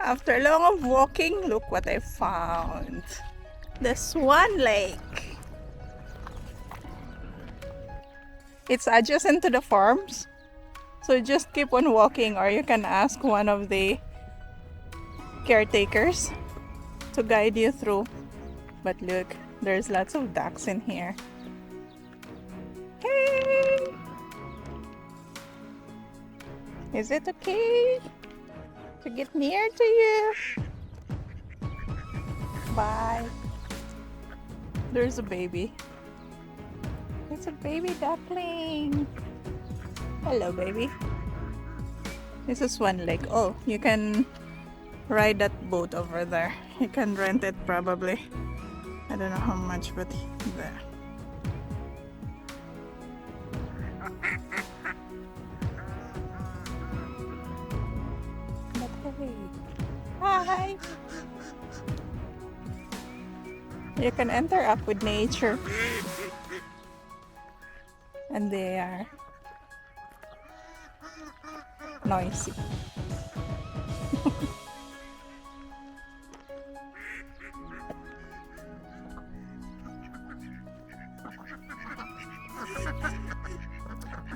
After long of walking, look what I found. The Swan Lake. It's adjacent to the farms. So just keep on walking, or you can ask one of the caretakers to guide you through. But look, there's lots of ducks in here. Hey! Is it okay to get near to you? Bye. There's a baby. It's a baby duckling. Hello, baby. This is Swan Lake. Oh, you can ride that boat over there. You can rent it probably. I don't know how much, but there. But hey. Hi! You can interact with nature. And they are noisy.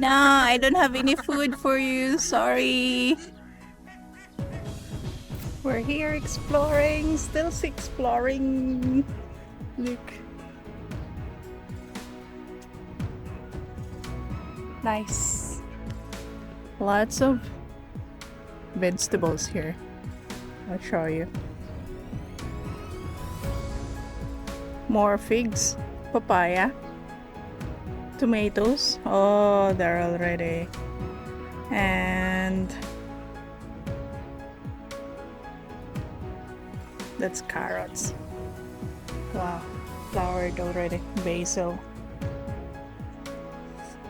No, I don't have any food for you. Sorry. We're here exploring, still exploring. Look. Nice. Lots of vegetables here. I'll show you. More figs, papaya, tomatoes. Oh, they're already. And that's carrots. Wow, flowered already. Basil.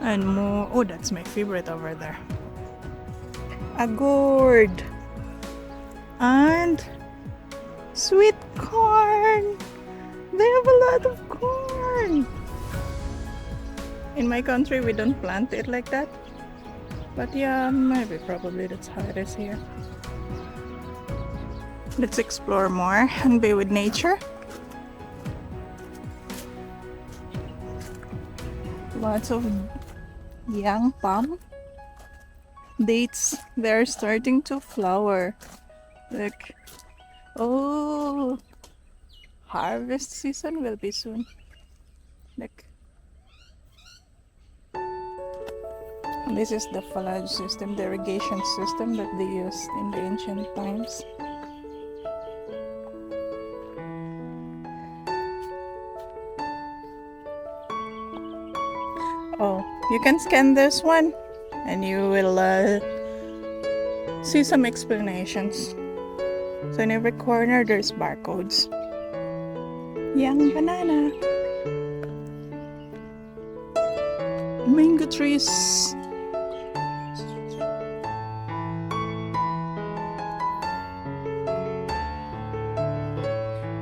And more. Oh, that's my favorite over there. A gourd. And sweet corn. They have a lot of corn. In my country, we don't plant it like that. But yeah, maybe probably that's how it is here. Let's explore more and be with nature. Lots of young palm. Dates, they're starting to flower. Look. Oh, harvest season will be soon. Look. This is the fallage system, the irrigation system that they used in the ancient times. Oh, you can scan this one and you will see some explanations. So in every corner there's barcodes. Young banana. Mango trees.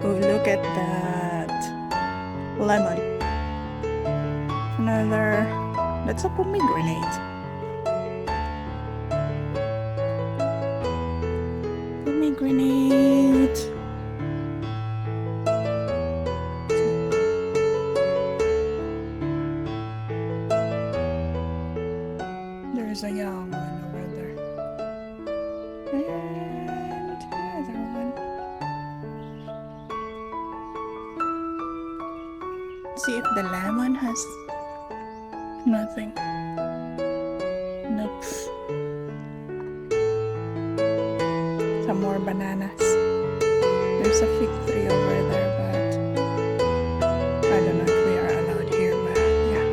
Oh, look at that. Lemon. Another. That's a pomegranate. Pomegranate. There's a young one over there. And another one. See if the lemon has nothing. Nope. Some more bananas. There's a fig tree over there, but I don't know if we are allowed here, but yeah.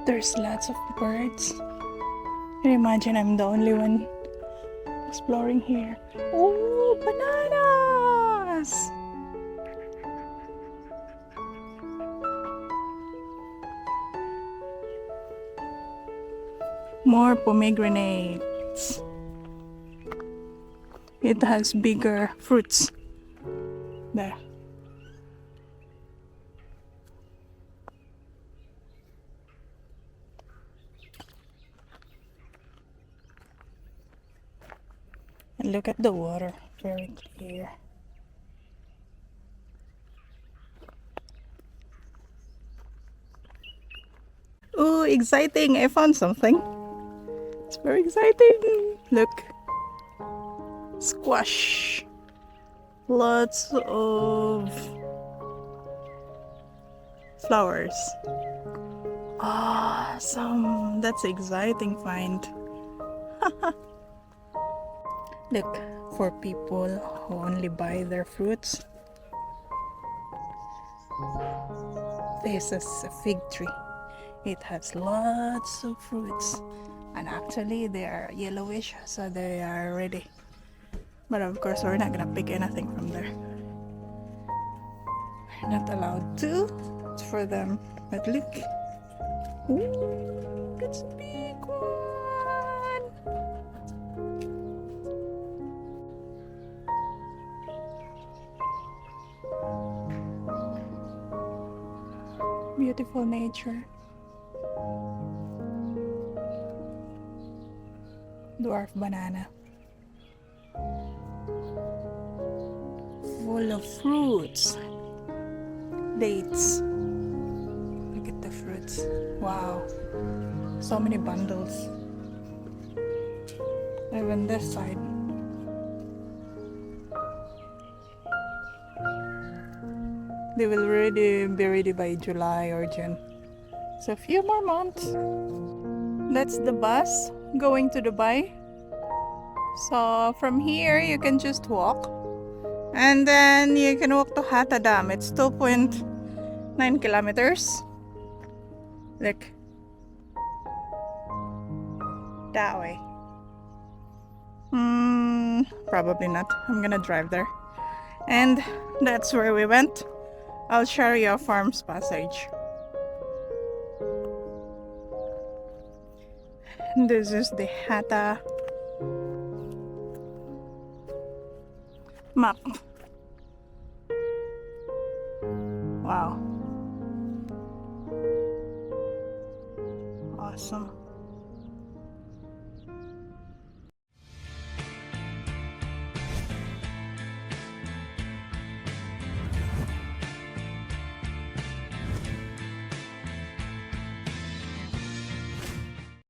There's lots of birds. Can you imagine I'm the only one exploring here? Oh, bananas! More pomegranates. It has bigger fruits. There. Look at the water, very clear. Oh, exciting! I found something. It's very exciting. Look, squash. Lots of flowers. Awesome! That's exciting find. Look, for people who only buy their fruits, this is a fig tree. It has lots of fruits, and actually they are yellowish, so they are ready. But of course, we're not gonna pick anything from there. We're not allowed to. It's for them. But look, ooh, it's a big one. Beautiful nature. Dwarf banana. Full of fruits. Dates. Look at the fruits. Wow. So many bundles. Even this side. They will be ready by July or June. So a few more months. That's the bus going to Dubai. So from here you can just walk. And then you can walk to Hatta Dam. It's 2.9 kilometers. Look. That way. Probably not. I'm gonna drive there. And that's where we went. I'll share you a farm's passage. This is the Hatta map. Wow. Awesome.